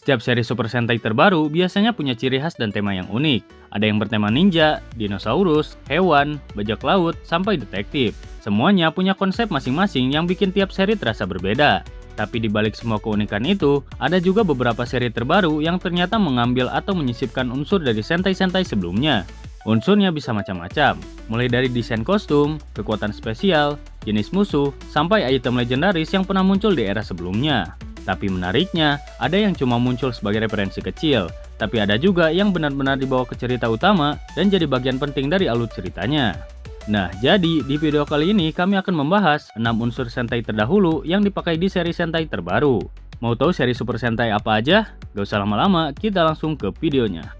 Setiap seri Super Sentai terbaru biasanya punya ciri khas dan tema yang unik. Ada yang bertema ninja, dinosaurus, hewan, bajak laut, sampai detektif. Semuanya punya konsep masing-masing yang bikin tiap seri terasa berbeda. Tapi di balik semua keunikan itu, ada juga beberapa seri terbaru yang ternyata mengambil atau menyisipkan unsur dari Sentai-Sentai sebelumnya. Unsurnya bisa macam-macam, mulai dari desain kostum, kekuatan spesial, jenis musuh, sampai item legendaris yang pernah muncul di era sebelumnya. Tapi menariknya, ada yang cuma muncul sebagai referensi kecil, tapi ada juga yang benar-benar dibawa ke cerita utama dan jadi bagian penting dari alur ceritanya. Nah, jadi di video kali ini kami akan membahas 6 unsur Sentai terdahulu yang dipakai di seri Sentai terbaru. Mau tahu seri Super Sentai apa aja? Gak usah lama-lama, kita langsung ke videonya.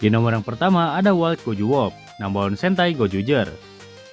Di nomor yang pertama ada Wild Goju Wolf, number 1 Sentai Gojuger.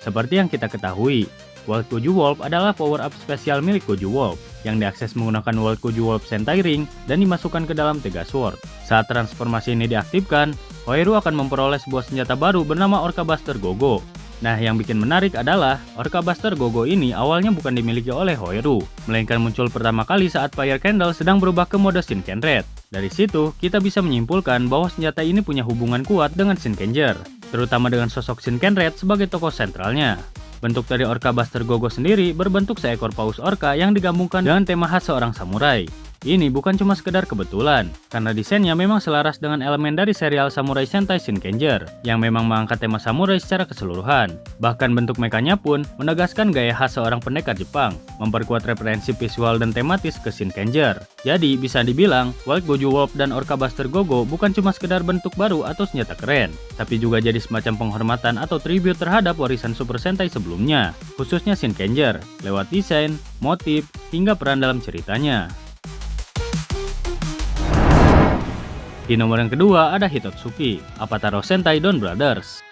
Seperti yang kita ketahui, Wild Goju Wolf adalah power-up spesial milik Goju Wolf yang diakses menggunakan Wild Goju Wolf Sentai Ring dan dimasukkan ke dalam Tega Sword. Saat transformasi ini diaktifkan, Hoeru akan memperoleh sebuah senjata baru bernama Orca Buster Gogo. Nah, yang bikin menarik adalah Orca Buster Gogo ini awalnya bukan dimiliki oleh Hoeru, melainkan muncul pertama kali saat Fire Candle sedang berubah ke mode Shinken Red. Dari situ, kita bisa menyimpulkan bahwa senjata ini punya hubungan kuat dengan Shinkenger, terutama dengan sosok Shinken Red sebagai tokoh sentralnya. Bentuk dari Orca Buster Gogo sendiri berbentuk seekor paus orca yang digabungkan dengan tema khas seorang samurai. Ini bukan cuma sekedar kebetulan, karena desainnya memang selaras dengan elemen dari serial Samurai Sentai Shinkenger, yang memang mengangkat tema samurai secara keseluruhan. Bahkan bentuk mekanya pun menegaskan gaya khas seorang pendekar Jepang, memperkuat referensi visual dan tematis ke Shinkenger. Jadi bisa dibilang, Wild Goju Wolf dan Orca Buster Gogo bukan cuma sekedar bentuk baru atau senjata keren, tapi juga jadi semacam penghormatan atau tribute terhadap warisan Super Sentai sebelumnya, khususnya Shinkenger, lewat desain, motif, hingga peran dalam ceritanya. Di nomor yang kedua ada Hitotsuki, Avataro Sentai Dawn Brothers.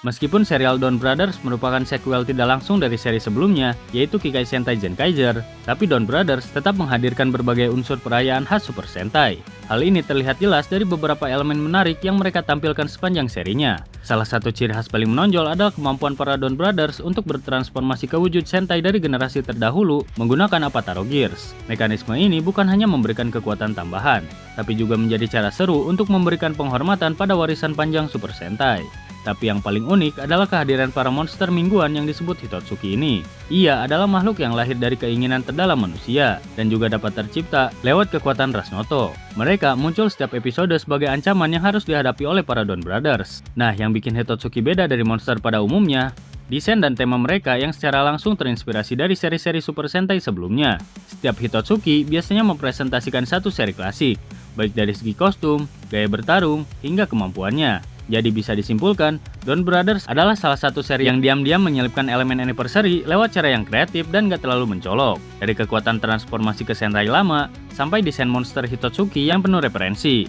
Meskipun serial Dawn Brothers merupakan sequel tidak langsung dari seri sebelumnya, yaitu Kikai Sentai Zenkaiger, tapi Dawn Brothers tetap menghadirkan berbagai unsur perayaan khas Super Sentai. Hal ini terlihat jelas dari beberapa elemen menarik yang mereka tampilkan sepanjang serinya. Salah satu ciri khas paling menonjol adalah kemampuan para Dawn Brothers untuk bertransformasi ke wujud Sentai dari generasi terdahulu menggunakan Avataro Gears. Mekanisme ini bukan hanya memberikan kekuatan tambahan, tapi juga menjadi cara seru untuk memberikan penghormatan pada warisan panjang Super Sentai. Tapi yang paling unik adalah kehadiran para monster mingguan yang disebut Hitotsuki ini. Ia adalah makhluk yang lahir dari keinginan terdalam manusia, dan juga dapat tercipta lewat kekuatan ras Noto. Mereka muncul setiap episode sebagai ancaman yang harus dihadapi oleh para Dawn Brothers. Nah, yang bikin Hitotsuki beda dari monster pada umumnya, desain dan tema mereka yang secara langsung terinspirasi dari seri-seri Super Sentai sebelumnya. Setiap Hitotsuki biasanya mempresentasikan satu seri klasik, baik dari segi kostum, gaya bertarung, hingga kemampuannya. Jadi bisa disimpulkan, Dawn Brothers adalah salah satu seri yang diam-diam menyelipkan elemen anniversary lewat cara yang kreatif dan gak terlalu mencolok. Dari kekuatan transformasi ke Sentai lama, sampai desain monster Hitotsuki yang penuh referensi.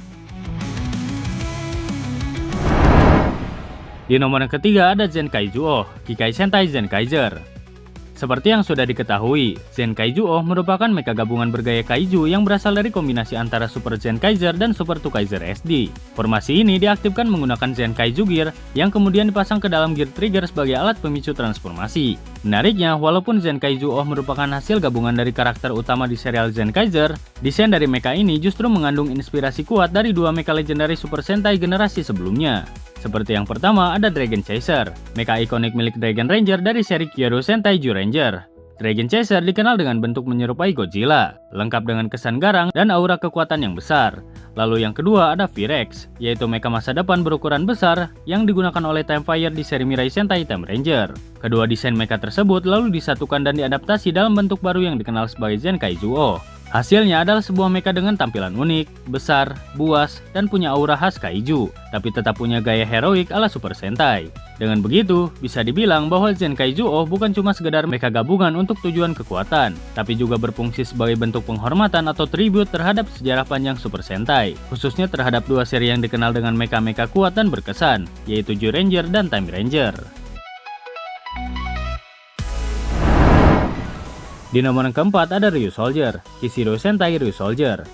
Di nomor yang ketiga ada Zenkaizu-Oh, Kikai Sentai Zenkaiger. Seperti yang sudah diketahui, Zenkaizu-Oh merupakan mecha gabungan bergaya kaiju yang berasal dari kombinasi antara Super Zenkaiger dan Super Tukaizer SD. Formasi ini diaktifkan menggunakan Zenkaizu Gear yang kemudian dipasang ke dalam Gear Trigger sebagai alat pemicu transformasi. Menariknya, walaupun Zenkaizu-Oh merupakan hasil gabungan dari karakter utama di serial Zenkaiger, desain dari mecha ini justru mengandung inspirasi kuat dari dua mecha legendaris Super Sentai generasi sebelumnya. Seperti yang pertama ada Dragon Chaser, mecha ikonik milik Dragon Ranger dari seri Kyoto Sentai Zyuranger. Dragon Chaser dikenal dengan bentuk menyerupai Godzilla, lengkap dengan kesan garang dan aura kekuatan yang besar. Lalu yang kedua ada V-Rex, yaitu mecha masa depan berukuran besar yang digunakan oleh Time Fire di seri Mirai Sentai Time Ranger. Kedua desain mecha tersebut lalu disatukan dan diadaptasi dalam bentuk baru yang dikenal sebagai Zenkaizu-Oh. Hasilnya adalah sebuah mecha dengan tampilan unik, besar, buas, dan punya aura khas kaiju, tapi tetap punya gaya heroik ala Super Sentai. Dengan begitu, bisa dibilang bahwa Zenkaizu-Oh bukan cuma sekedar mecha gabungan untuk tujuan kekuatan, tapi juga berfungsi sebagai bentuk penghormatan atau tribute terhadap sejarah panjang Super Sentai, khususnya terhadap dua seri yang dikenal dengan mecha-mecha kuat dan berkesan, yaitu Zyuranger dan Time Ranger. Di nomor yang keempat ada Ryusoulger, Kishiro Sentai Ryusoulger.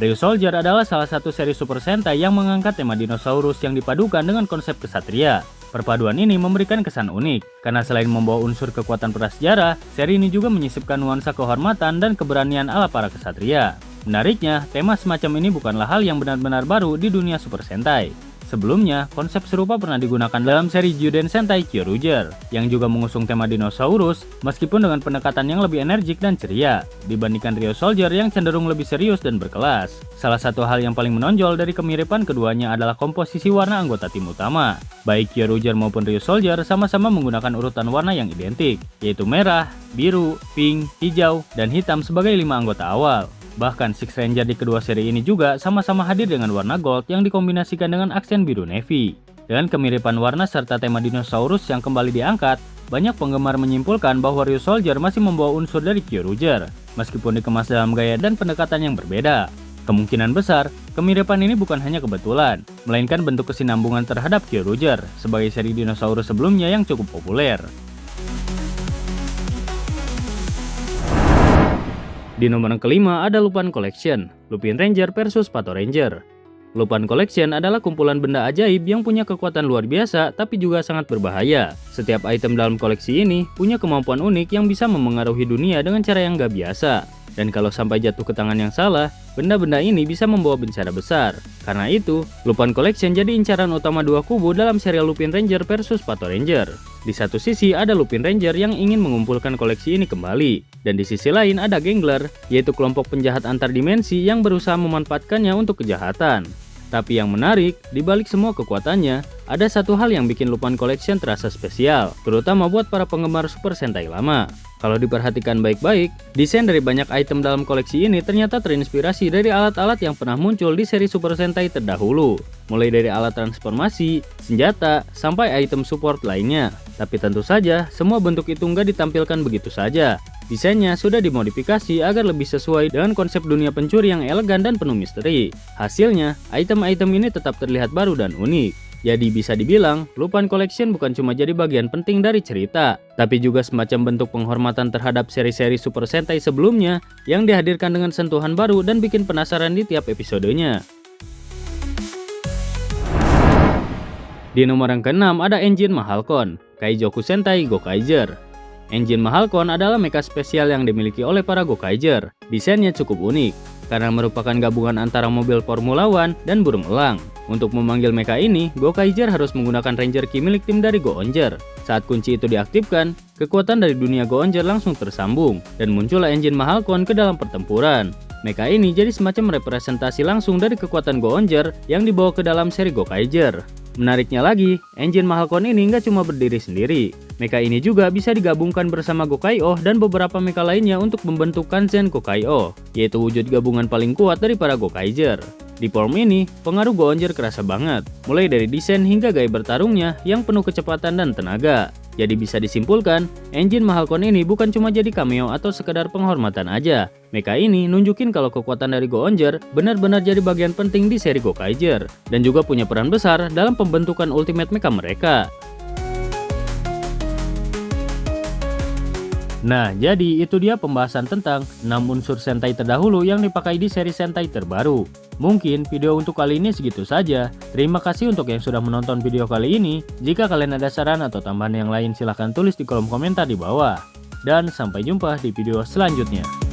Ryusoulger adalah salah satu seri Super Sentai yang mengangkat tema dinosaurus yang dipadukan dengan konsep kesatria. Perpaduan ini memberikan kesan unik, karena selain membawa unsur kekuatan prasejarah, seri ini juga menyisipkan nuansa kehormatan dan keberanian ala para kesatria. Menariknya, tema semacam ini bukanlah hal yang benar-benar baru di dunia Super Sentai. Sebelumnya, konsep serupa pernah digunakan dalam seri Juden Sentai Kyoryuger, yang juga mengusung tema dinosaurus, meskipun dengan pendekatan yang lebih energik dan ceria, dibandingkan Ryusoulger yang cenderung lebih serius dan berkelas. Salah satu hal yang paling menonjol dari kemiripan keduanya adalah komposisi warna anggota tim utama. Baik Kyoryuger maupun Ryusoulger sama-sama menggunakan urutan warna yang identik, yaitu merah, biru, pink, hijau, dan hitam sebagai 5 anggota awal. Bahkan Six Ranger di kedua seri ini juga sama-sama hadir dengan warna gold yang dikombinasikan dengan aksen biru navy. Dengan kemiripan warna serta tema dinosaurus yang kembali diangkat, banyak penggemar menyimpulkan bahwa Ryusoulger masih membawa unsur dari Kyoryuger, meskipun dikemas dalam gaya dan pendekatan yang berbeda. Kemungkinan besar, kemiripan ini bukan hanya kebetulan, melainkan bentuk kesinambungan terhadap Kyoryuger sebagai seri dinosaurus sebelumnya yang cukup populer. Di nomor yang kelima ada Lupin Collection, Lupin Ranger versus Pato Ranger. Lupin Collection adalah kumpulan benda ajaib yang punya kekuatan luar biasa tapi juga sangat berbahaya. Setiap item dalam koleksi ini punya kemampuan unik yang bisa memengaruhi dunia dengan cara yang gak biasa. Dan kalau sampai jatuh ke tangan yang salah, benda-benda ini bisa membawa bencana besar. Karena itu, Lupin Collection jadi incaran utama dua kubu dalam serial Lupin Ranger versus Pato Ranger. Di satu sisi ada Lupin Ranger yang ingin mengumpulkan koleksi ini kembali, dan di sisi lain ada Gangler, yaitu kelompok penjahat antar dimensi yang berusaha memanfaatkannya untuk kejahatan. Tapi yang menarik, di balik semua kekuatannya, ada satu hal yang bikin Lupin Collection terasa spesial, terutama buat para penggemar Super Sentai lama. Kalau diperhatikan baik-baik, desain dari banyak item dalam koleksi ini ternyata terinspirasi dari alat-alat yang pernah muncul di seri Super Sentai terdahulu. Mulai dari alat transformasi, senjata, sampai item support lainnya. Tapi tentu saja, semua bentuk itu nggak ditampilkan begitu saja. Desainnya sudah dimodifikasi agar lebih sesuai dengan konsep dunia pencuri yang elegan dan penuh misteri. Hasilnya, item-item ini tetap terlihat baru dan unik. Jadi bisa dibilang, Lupin Collection bukan cuma jadi bagian penting dari cerita, tapi juga semacam bentuk penghormatan terhadap seri-seri Super Sentai sebelumnya yang dihadirkan dengan sentuhan baru dan bikin penasaran di tiap episodenya. Di nomor yang ke-6 ada Engine Mahalcon, Kaijoku Sentai Gokaiger. Engine Mahalcon adalah mecha spesial yang dimiliki oleh para Gokaiger. Desainnya cukup unik, karena merupakan gabungan antara mobil Formula One dan burung elang. Untuk memanggil mecha ini, Gokaiger harus menggunakan Ranger Key milik tim dari Go-Onger. Saat kunci itu diaktifkan, kekuatan dari dunia Go-Onger langsung tersambung, dan muncullah Engine Mahalcon ke dalam pertempuran. Mecha ini jadi semacam representasi langsung dari kekuatan Go-Onger yang dibawa ke dalam seri Gokaiger. Menariknya lagi, Engine Mahalcon ini nggak cuma berdiri sendiri. Mecha ini juga bisa digabungkan bersama Gokai-O dan beberapa mecha lainnya untuk membentuk Kanzen Gokai-O, yaitu wujud gabungan paling kuat dari para Gokaiger. Di form ini, pengaruh Go-Onger kerasa banget, mulai dari desain hingga gaya bertarungnya yang penuh kecepatan dan tenaga. Jadi bisa disimpulkan, Engine Mahalcon ini bukan cuma jadi cameo atau sekedar penghormatan aja. Mecha ini nunjukin kalau kekuatan dari Go-Onger benar-benar jadi bagian penting di seri Gokaiger, dan juga punya peran besar dalam pembentukan Ultimate Mecha mereka. Nah, jadi itu dia pembahasan tentang 6 unsur Sentai terdahulu yang dipakai di seri Sentai terbaru. Mungkin video untuk kali ini segitu saja. Terima kasih untuk yang sudah menonton video kali ini. Jika kalian ada saran atau tambahan yang lain silahkan tulis di kolom komentar di bawah. Dan sampai jumpa di video selanjutnya.